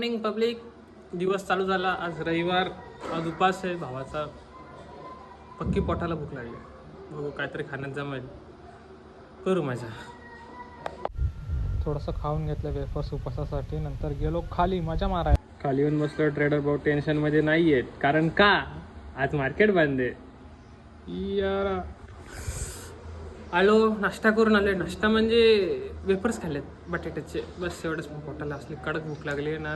Morning public. दिवस चालू झाला. आज रविवार. आज उपास आहे भावाचा. पक्की पोटाला भूक लागली. बघू काहीतरी खाण्यात जमेल. करू मजा. थोडंसं खाऊन घेतलं वेफर्स उपासासाठी. नंतर गेलो खाली मजा माराय. खाली येऊन बसलो. ट्रेडर भाऊ टेन्शनमध्ये नाही आहेत. कारण का आज मार्केट बंद आहे यार. आलो नाश्ता करून आले. नाश्ता म्हणजे वेफर्स खाल्लेत बटाट्याचे. बस एवढंच. पोटाला असली कडक भूक लागली आहे ना.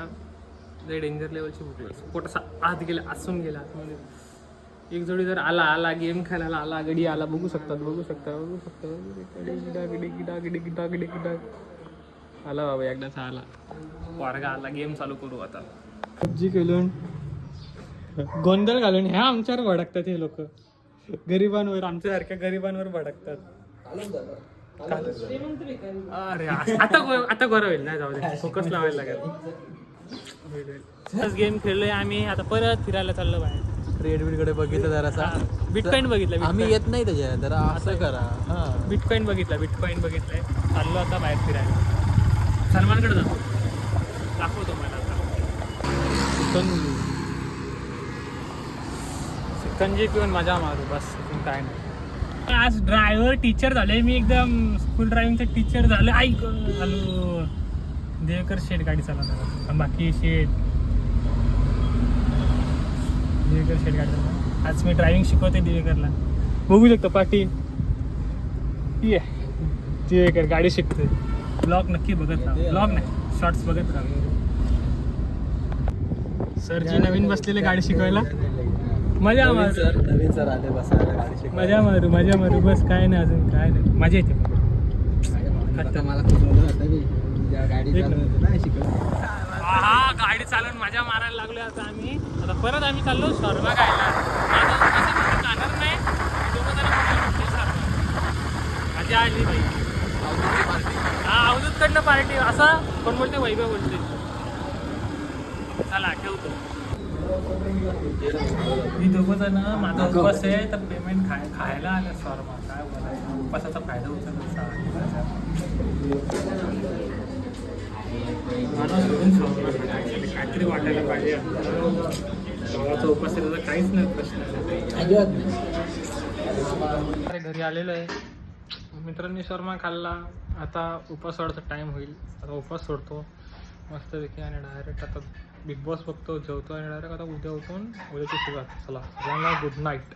लय डेंजर लेवलची भूक लागली. पोट असा आत गेला, आसून गेला आतमध्ये. एक जोडी जर आला गेम खेळायला आला, गडी आला. बघू शकता आला बाबा. एकदाचा आला पोरगा आला. गेम चालू करू आता. पबजी खेळून गोंधळ घालून ह्या आमच्यावर भडकतात हे लोक. गरिबांवर, आमच्यासारख्या गरिबांवर भडकतात. अरे आता बरं होईल ना. जाऊ दे. फोकस लावायला लागेल. गेम खेळलोय आम्ही. आता परत फिरायला चाललो बाहेर. ट्रेडकडे बघितलं जरासा. बिटकॉइन बघितलं. आम्ही येत नाही त्याच्या जरा असं करा. हां बिटकॉइन बघितलंय. चाललो आता बाहेर फिरायला. सलमानकडे जातो. दाखवतो मला आता. सिकंजी पिऊन मजा मारू बस. काय नाही. आज ड्रायव्हर टीचर झाले मी. एकदम स्कूल ड्रायव्हिंगचं टीचर झालं. ऐक हॅलो देवकर शेठ गाडी चालवणार. बाकी शेठ दिवेकर शेठ गाडी चालवणार. आज मी ड्रायव्हिंग शिकवते दिवेकरला. बघू शकतो पाठी. ये दिवेकर गाडी शिकते. ब्लॉग नक्की बघत राहा. ब्लॉग नाही शॉर्ट्स बघत राहा. सरजी नवीन बसलेले गाडी शिकवायला. मजा मारू. नवीन सर आले बसायला गाडी शिकवायला. मजा मारू बस. काय नाही अजून काय नाही. मजा येते. मला खूप गाडी नाही शिकवलं. हा गाडी चालवून मजा मारायला लागलो आता आम्ही. आता परत आम्ही चाललो शॉर्मा खायला. जाणार नाही. मजा आली बाई. हा अवधूतकडनं पार्टी. असा कोण बोलते? वैभव बोलते. चला ठेवतो. मी दोघं जण माझा उपवास आहे तर पेमेंट खायला आलं शॉर्मा. काय बोलायचं. उपवासाचा फायदा उचलला. मला सोडून शॉर्मा काहीतरी वाटायला पाहिजे. शॉर्माचा उपवास आहे त्याचा काहीच नाही प्रश्न. घरी आलेलो आहे. मित्रांनी शॉर्मा खाल्ला. आता उपवास सोडायचा टाईम होईल. आता उपवास सोडतो मस्तपैकी आणि डायरेक्ट आता बिग बॉस बघतो, जेवतो आणि डायरेक्ट आता उद्या उठून उद्याची सुरुवात. चला गुड नाईट.